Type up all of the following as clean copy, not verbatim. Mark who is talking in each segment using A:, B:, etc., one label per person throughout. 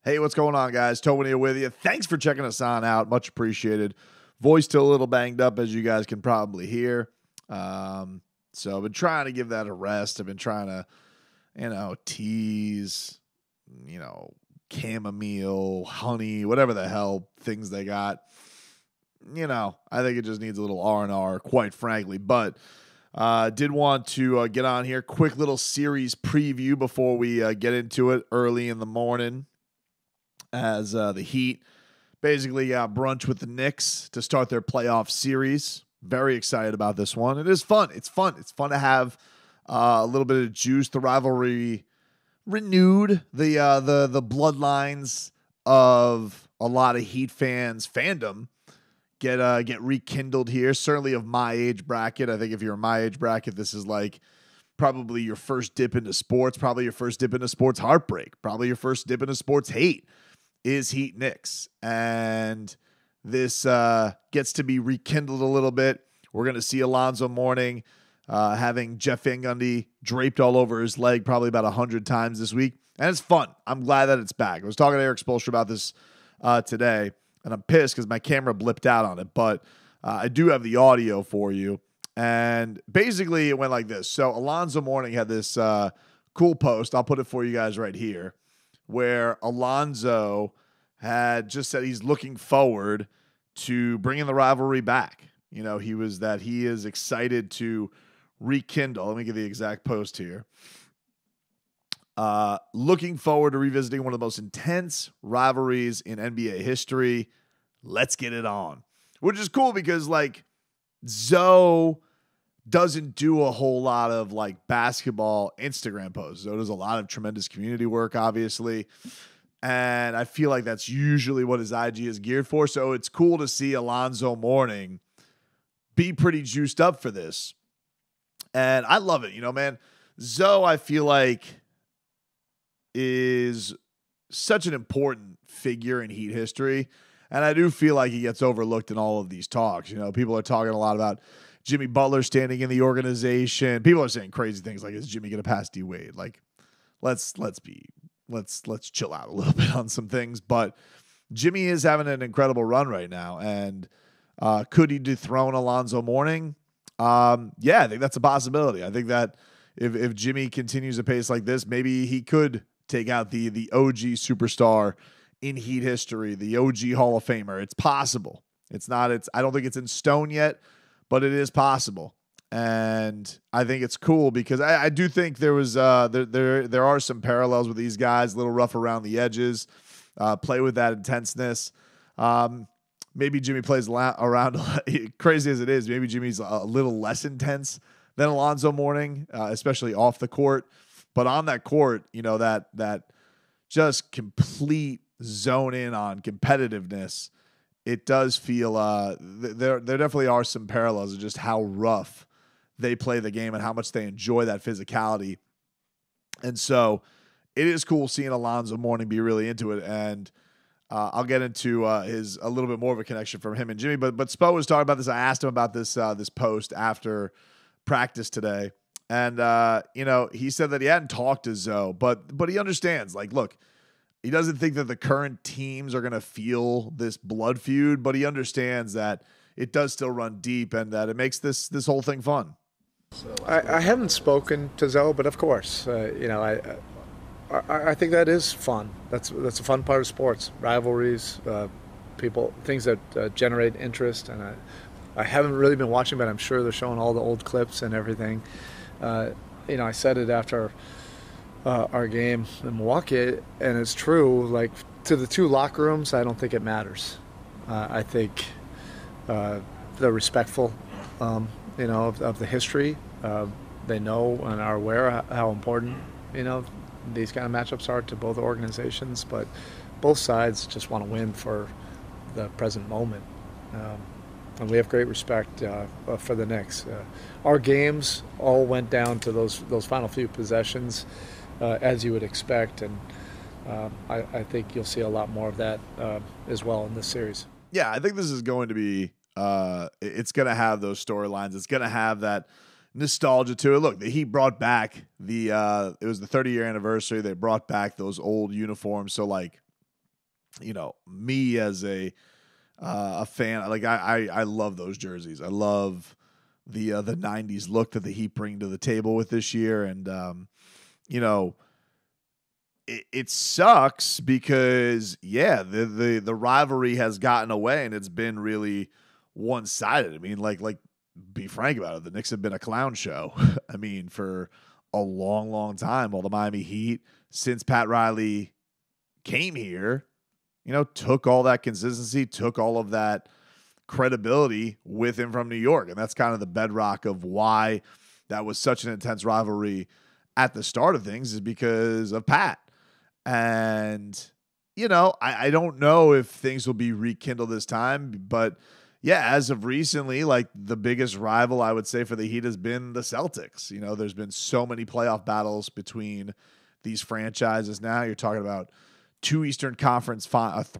A: Hey, what's going on, guys? Tobin here with you. Thanks for checking us on out. Much appreciated. Voice still a little banged up, as you guys can probably hear. So I've been trying to give that a rest. I've been trying to, tease, chamomile, honey, whatever the hell things they got. I think it just needs a little R&R, quite frankly. But did want to get on here. Quick little series preview before we get into it early in the morning. As the Heat basically brunch with the Knicks to start their playoff series. Very excited about this one. It is fun. It's fun. It's fun to have a little bit of juice. The rivalry renewed. The bloodlines of a lot of Heat fans' fandom get rekindled here. Certainly of my age bracket. I think if you're in my age bracket, this is like probably your first dip into sports. Probably your first dip into sports heartbreak. Probably your first dip into sports hate. Is Heat Knicks, and this gets to be rekindled a little bit. We're going to see Alonzo Mourning having Jeff Van Gundy draped all over his leg probably about 100 times this week, and it's fun. I'm glad that it's back. I was talking to Eric Spoelstra about this today, and I'm pissed because my camera blipped out on it, but I do have the audio for you, and basically it went like this. So Alonzo Mourning had this cool post. I'll put it for you guys right here, where Alonzo had just said he's looking forward to bringing the rivalry back. He is excited to rekindle. Let me give the exact post here. Looking forward to revisiting one of the most intense rivalries in NBA history. Let's get it on. Which is cool because, Zoe doesn't do a whole lot of basketball Instagram posts. So does a lot of tremendous community work, obviously. And I feel like that's usually what his IG is geared for. So it's cool to see Alonzo Mourning be pretty juiced up for this. And I love it. Man, Zoe, I feel like, is such an important figure in Heat history. And I do feel like he gets overlooked in all of these talks. People are talking a lot about Jimmy Butler standing in the organization. People are saying crazy things like, is Jimmy going to pass D Wade? Let's chill out a little bit on some things. But Jimmy is having an incredible run right now. And could he dethrone Alonzo Mourning? Yeah, I think that's a possibility. I think that if Jimmy continues a pace like this, maybe he could take out the OG superstar in Heat history, the OG Hall of Famer. It's possible. I don't think it's in stone yet, but it is possible. And I think it's cool because I do think there was there are some parallels with these guys, a little rough around the edges, play with that intenseness. Maybe Jimmy plays around, crazy as it is, maybe Jimmy's a little less intense than Alonzo Mourning, especially off the court. But on that court, that just complete zone in on competitiveness, it does feel there definitely are some parallels of just how rough they play the game and how much they enjoy that physicality. And so it is cool seeing Alonzo Mourning be really into it. And I'll get into a little bit more of a connection from him and Jimmy. But Spo was talking about this. I asked him about this post after practice today. And, he said that he hadn't talked to Zoe, but he understands. Look, he doesn't think that the current teams are going to feel this blood feud, but he understands that it does still run deep and that it makes this whole thing fun.
B: So I haven't spoken to Zoe, but of course, I think that is fun. That's a fun part of sports. Rivalries, things that generate interest. And I haven't really been watching, but I'm sure they're showing all the old clips and everything. I said it after our game in Milwaukee, and it's true. To the two locker rooms, I don't think it matters. I think they're respectful, of the history. They know and are aware how important, these kind of matchups are to both organizations. But both sides just want to win for the present moment. And we have great respect for the Knicks. Our games all went down to those final few possessions, as you would expect, and I think you'll see a lot more of that as well in this series.
A: Yeah, I think this is going to be it's going to have those storylines. It's going to have that nostalgia to it. Look, the Heat brought back it was the 30-year anniversary. They brought back those old uniforms. So, me as a fan, like I love those jerseys. I love the 90s look that the Heat bring to the table with this year. And, it sucks because, the rivalry has gotten away and it's been really one-sided. I mean, like, be frank about it. The Knicks have been a clown show. I mean, for a long, long time, while the Miami Heat, since Pat Riley came here, took all that consistency, took all of that credibility with him from New York. And that's kind of the bedrock of why that was such an intense rivalry at the start of things, is because of Pat. And, I don't know if things will be rekindled this time, but as of recently, like, the biggest rival I would say for the Heat has been the Celtics. There's been so many playoff battles between these franchises now. You're talking about a 3 Eastern Conference Finals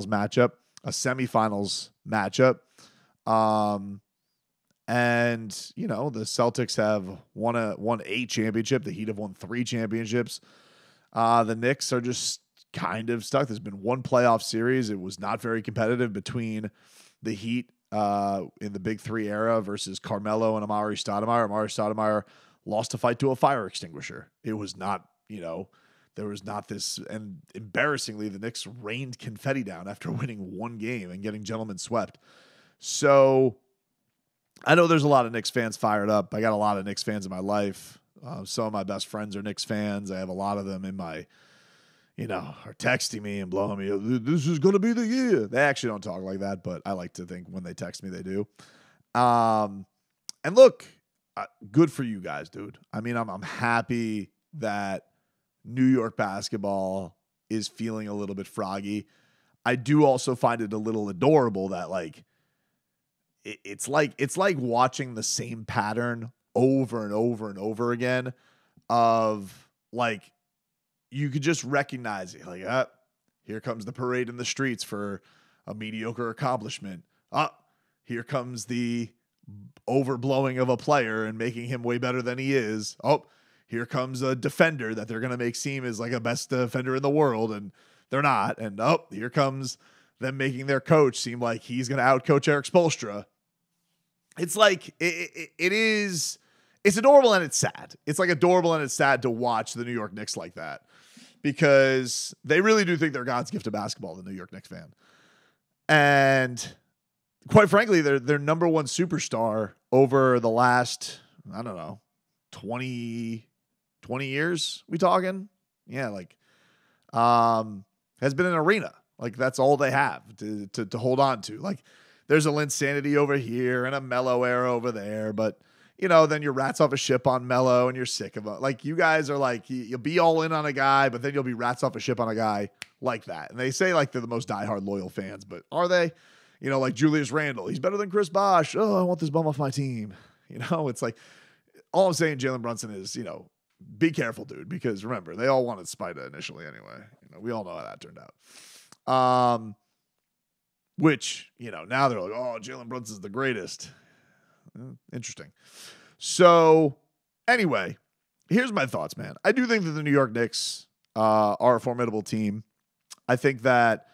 A: matchup, a semifinals matchup. And, the Celtics have won a championship. The Heat have won 3 championships. The Knicks are just kind of stuck. There's been one playoff series. It was not very competitive between the Heat in the Big Three era versus Carmelo and Amari Stoudemire. Amari Stoudemire lost a fight to a fire extinguisher. It was not, there was not this, and embarrassingly, the Knicks rained confetti down after winning one game and getting gentlemen swept. So I know there's a lot of Knicks fans fired up. I got a lot of Knicks fans in my life. Some of my best friends are Knicks fans. I have a lot of them in my, are texting me and blowing me, this is going to be the year. They actually don't talk like that, but I like to think when they text me, they do. And look, good for you guys, dude. I mean, I'm happy that New York basketball is feeling a little bit froggy. I do also find it a little adorable that, like, it's like watching the same pattern over and over and over again of, like, you could just recognize it. Like, here comes the parade in the streets for a mediocre accomplishment. Here comes the overblowing of a player and making him way better than he is. Here comes a defender that they're going to make seem as like a best defender in the world, and they're not. And here comes them making their coach seem like he's going to outcoach Eric Spoelstra. It's like, it's adorable and it's sad. It's like adorable and it's sad to watch the New York Knicks like that, because they really do think they're God's gift to basketball, the New York Knicks fan. And quite frankly, their number one superstar over the last, I don't know, 20 years, we talking? Yeah, like, has been an arena. Like, that's all they have to hold on to. Like, there's a Linsanity over here and a Melo era over there, but, then your rats off a ship on Melo and you're sick of it. Like, you guys are like, you'll be all in on a guy, but then you'll be rats off a ship on a guy like that. And they say, like, they're the most diehard loyal fans, but are they? Like Julius Randle, he's better than Chris Bosh. Oh, I want this bum off my team. It's like, all I'm saying, Jalen Brunson, is, be careful, dude, because remember, they all wanted Spida initially anyway. We all know how that turned out. Which, now they're like, oh, Jalen Brunson's the greatest. Interesting. So, anyway, here's my thoughts, man. I do think that the New York Knicks are a formidable team. I think that,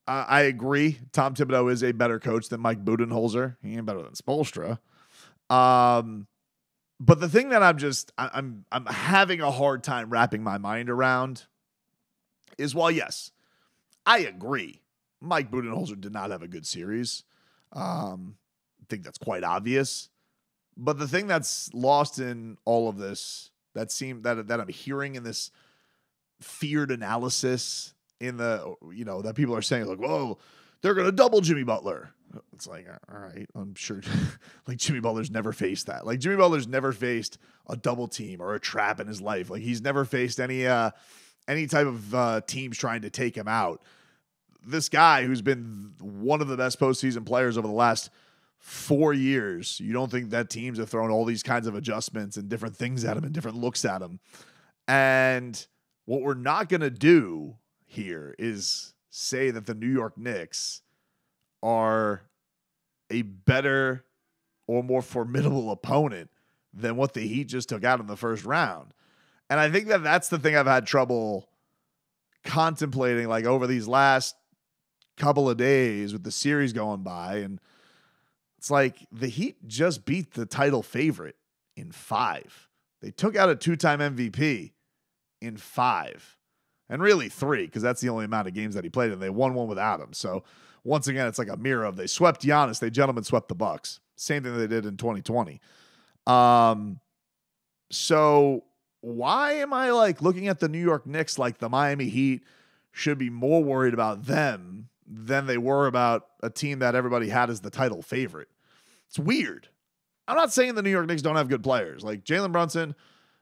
A: I agree. Tom Thibodeau is a better coach than Mike Budenholzer. He ain't better than Spoelstra. But the thing that I'm having a hard time wrapping my mind around is, while yes, I agree, Mike Budenholzer did not have a good series. I think that's quite obvious. But the thing that's lost in all of this, that I'm hearing in this feared analysis in the, that people are saying, like, whoa, they're going to double Jimmy Butler. It's like, all right, I'm sure, like, Jimmy Butler's never faced that. Like, Jimmy Butler's never faced a double team or a trap in his life. Like, he's never faced any type of teams trying to take him out. This guy who's been one of the best postseason players over the last 4 years, you don't think that teams have thrown all these kinds of adjustments and different things at him and different looks at him. And what we're not going to do here is say that the New York Knicks are a better or more formidable opponent than what the Heat just took out in the first round. And I think that that's the thing I've had trouble contemplating, like, over these last couple of days with the series going by, and it's like the Heat just beat the title favorite in 5. They took out a 2-time MVP in 5. And really 3, because that's the only amount of games that he played, and they won one without him. So once again, it's like a mirror of they swept Giannis, they gentlemen swept the Bucks. Same thing they did in 2020. So why am I like looking at the New York Knicks like the Miami Heat should be more worried about them than they were about a team that everybody had as the title favorite? It's weird. I'm not saying the New York Knicks don't have good players. Like Jalen Brunson,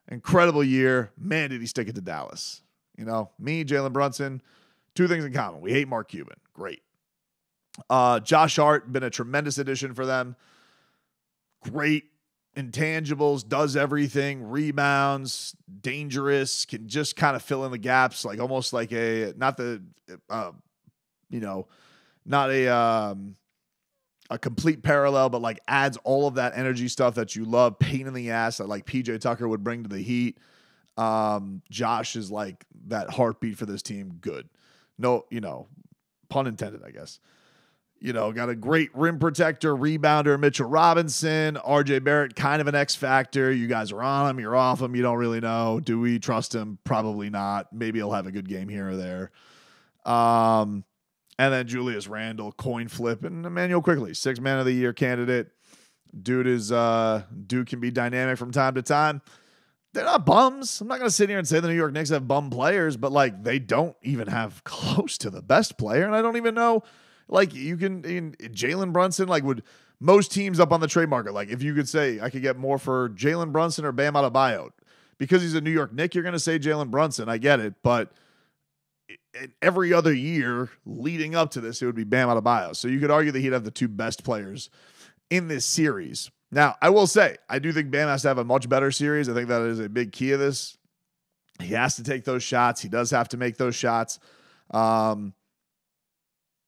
A: incredible year. Man, did he stick it to Dallas. You know, me, Jalen Brunson, 2 things in common. We hate Mark Cuban. Great. Josh Hart, been a tremendous addition for them. Great intangibles, does everything, rebounds, dangerous, can just kind of fill in the gaps, like almost like not a complete parallel, but like adds all of that energy stuff that you love, pain in the ass that like PJ Tucker would bring to the Heat. Josh is like that heartbeat for this team. Good. No, pun intended, I guess. Got a great rim protector, rebounder, Mitchell Robinson, RJ Barrett, kind of an X factor. You guys are on him, you're off him. You don't really know. Do we trust him? Probably not. Maybe he'll have a good game here or there. And then Julius Randle, coin flip, and Emmanuel Quickley, 6th Man of the Year candidate. Dude can be dynamic from time to time. They're not bums. I'm not going to sit here and say the New York Knicks have bum players, but like they don't even have close to the best player. And I don't even know, like Jalen Brunson, like would most teams up on the trade market, like if you could say I could get more for Jalen Brunson or Bam Adebayo, because he's a New York Knick, you're going to say Jalen Brunson. I get it. But every other year leading up to this, it would be Bam Adebayo. So you could argue that he'd have the 2 best players in this series. Now, I will say, I do think Bam has to have a much better series. I think that is a big key of this. He has to take those shots. He does have to make those shots.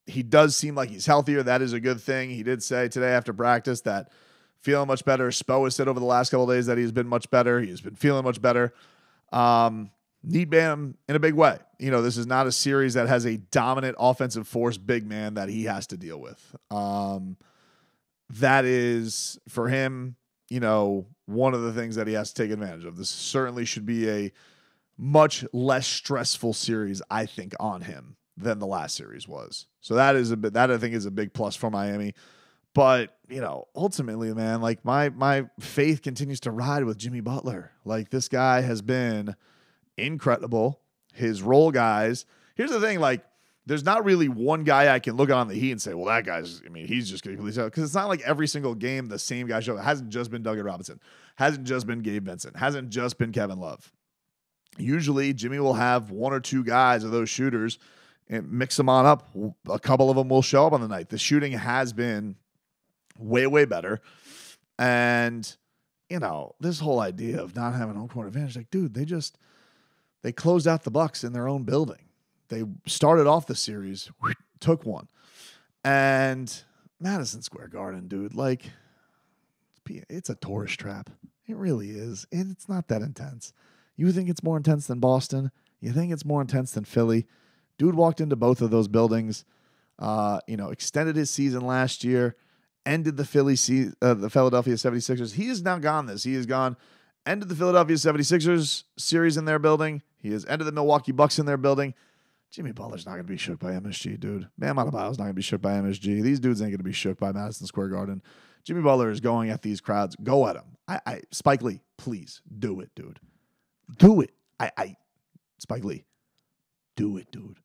A: He does seem like he's healthier. That is a good thing. He did say today after practice that feeling much better. Spo has said over the last couple of days that he's been much better. He's been feeling much better. Need Bam in a big way. This is not a series that has a dominant offensive force big man that he has to deal with. That is, for him, one of the things that he has to take advantage of. This certainly should be a much less stressful series, I think, on him than the last series was. So that I think is a big plus for Miami. But, ultimately, man, like my faith continues to ride with Jimmy Butler. Like this guy has been incredible. His role guys. Here's the thing, like there's not really one guy I can look at on the Heat and say, well, that guy's, he's just going to completely, because it's not like every single game the same guy shows. It hasn't just been Duncan Robinson. Hasn't just been Gabe Vincent. Hasn't just been Kevin Love. Usually Jimmy will have 1 or 2 guys of those shooters and mix them on up. A couple of them will show up on the night. The shooting has been way, way better. And, this whole idea of not having home court advantage, like, dude, they closed out the Bucks in their own building. They started off the series, took one. And Madison Square Garden, dude, like, it's a tourist trap. It really is. It's not that intense. You think it's more intense than Boston? You think it's more intense than Philly? Dude walked into both of those buildings, extended his season last year, ended the Philadelphia 76ers. He has now gone this. He has gone, ended the Philadelphia 76ers series in their building. He has ended the Milwaukee Bucks in their building. Jimmy Butler's not going to be shook by MSG, dude. Bam Adebayo's not going to be shook by MSG. These dudes ain't going to be shook by Madison Square Garden. Jimmy Butler is going at these crowds. Go at him. Spike Lee, please do it, dude. Do it. Spike Lee, do it, dude.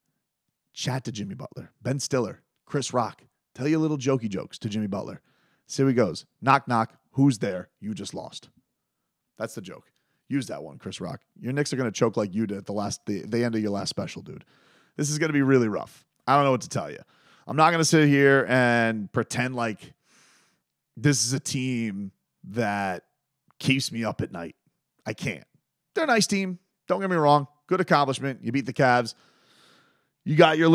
A: Chat to Jimmy Butler. Ben Stiller, Chris Rock. Tell your little jokey jokes to Jimmy Butler. So he goes, knock, knock. Who's there? You just lost. That's the joke. Use that one, Chris Rock. Your Knicks are going to choke like you did at the end of your last special, dude. This is going to be really rough. I don't know what to tell you. I'm not going to sit here and pretend like this is a team that keeps me up at night. I can't. They're a nice team. Don't get me wrong. Good accomplishment. You beat the Cavs. You got your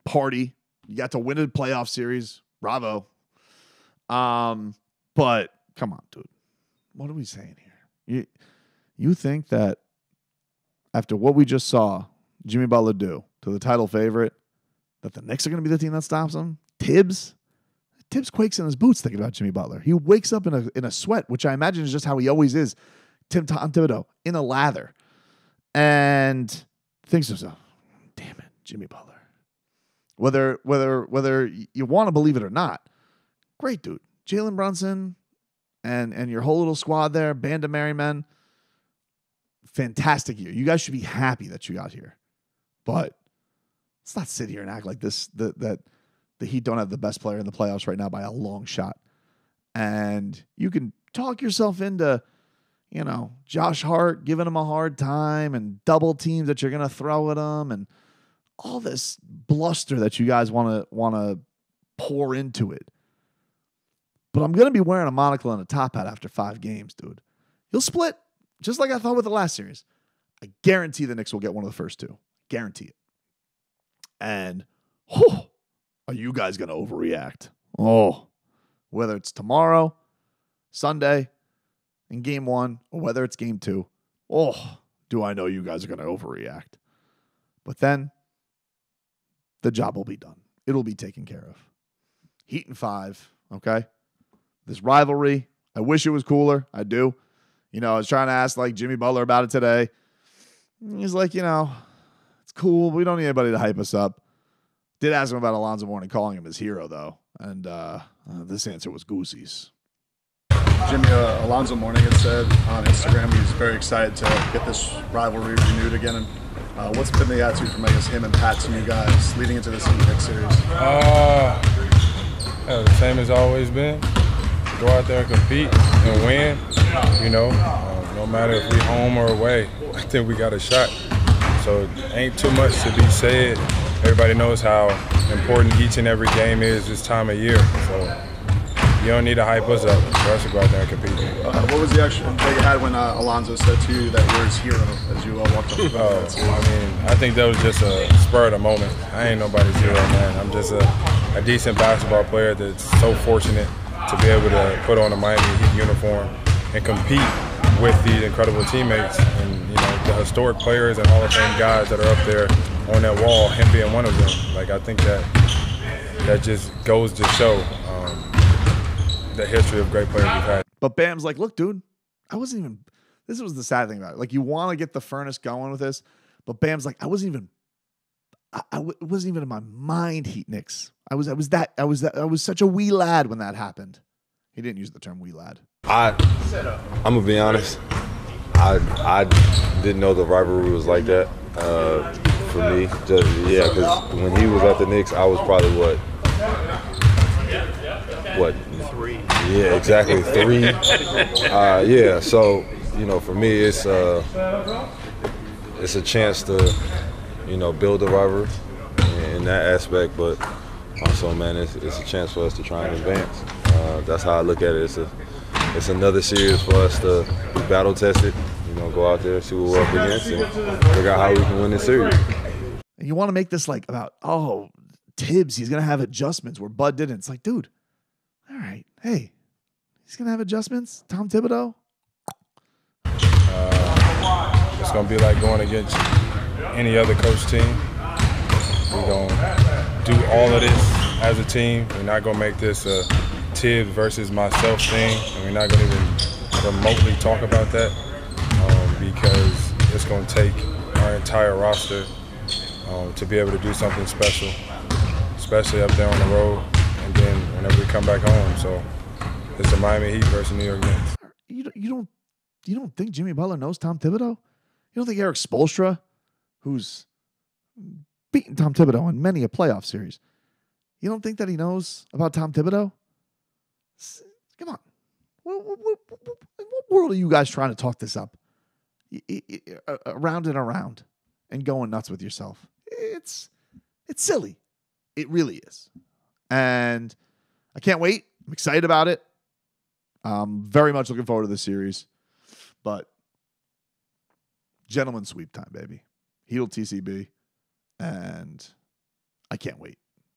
A: party. You got to win a playoff series. Bravo. But come on, dude. What are we saying here? You think that after what we just saw Jimmy Butler do to the title favorite, that the Knicks are going to be the team that stops him? Tibbs quakes in his boots thinking about Jimmy Butler. He wakes up in a sweat, which I imagine is just how he always is. Tom Thibodeau in a lather, and thinks to himself, "Damn it, Jimmy Butler." Whether you want to believe it or not, great dude, Jalen Brunson, and your whole little squad there, band of merry men. Fantastic year. You guys should be happy that you got here, but let's not sit here and act like this that the Heat don't have the best player in the playoffs right now by a long shot. And you can talk yourself into, Josh Hart giving him a hard time and double teams that you're going to throw at him and all this bluster that you guys want to pour into it. But I'm going to be wearing a monocle and a top hat after 5 games, dude. You'll split, just like I thought with the last series. I guarantee the Knicks will get one of the first 2. Guarantee it. And, are you guys going to overreact? Oh, whether it's tomorrow, Sunday, in game 1, or whether it's game 2, do I know you guys are going to overreact. But then, the job will be done. It'll be taken care of. Heat in 5, okay? This rivalry, I wish it was cooler. I do. I was trying to ask Jimmy Butler about it today. He's like, it's cool. We don't need anybody to hype us up. Did ask him about Alonzo Mourning calling him his hero, though. And this answer was Goosey's.
C: Jimmy, Alonzo Mourning had said on Instagram he's very excited to get this rivalry renewed again. And what's been the attitude from, him and Pat to you guys leading into this Knicks series?
D: The same as always been. Go out there and compete and win. No matter if we home or away, I think we got a shot. So ain't too much to be said. Everybody knows how important each and every game is this time of year. So you don't need to hype us up for us to go out there and compete.
C: What was the action that you had when Alonzo said to you that you're his hero as you walked up the field?
D: I think that was just a spur of the moment. I ain't nobody's hero, man. I'm just a decent basketball player that's so fortunate to be able to put on a Miami Heat uniform and compete with these incredible teammates and the historic players and Hall of Fame guys that are up there on that wall, him being one of them. I think that just goes to show the history of great players we've had.
A: But Bam's like, look, dude, this was the sad thing about it. You want to get the furnace going with this, but Bam's like, it wasn't even in my mind, Heat Knicks. I was such a wee lad when that happened. He didn't use the term wee lad.
E: I'm gonna be honest. I didn't know the rivalry was like that. For me, because when he was at the Knicks, I was probably what 3? Yeah, exactly 3. So for me, it's a chance to build a rivalry in that aspect, but also, man, it's a chance for us to try and advance. That's how I look at it. It's another series for us to be battle tested. Go out there, see what we're up against, and figure out how we can win this series.
A: And you want to make this about Tibbs, he's gonna have adjustments where Bud didn't. It's dude, all right, hey, he's gonna have adjustments. Tom Thibodeau.
D: It's gonna be like going against any other coach team. We're gonna do all of this as a team. We're not gonna make this a Tibbs versus myself thing, and we're not gonna even remotely talk about that because it's gonna take our entire roster to be able to do something special, especially up there on the road, and then whenever we come back home. So it's the Miami Heat versus New York Knicks.
A: You don't think Jimmy Butler knows Tom Thibodeau? You don't think Eric Spoelstra, who's beaten Tom Thibodeau in many a playoff series, you don't think that he knows about Tom Thibodeau? Come on. In what world are you guys trying to talk this up? Around and around and going nuts with yourself. It's silly. It really is. And I can't wait. I'm excited about it. I'm very much looking forward to this series. But gentlemen sweep time, baby. Heedle TCB. And I can't wait.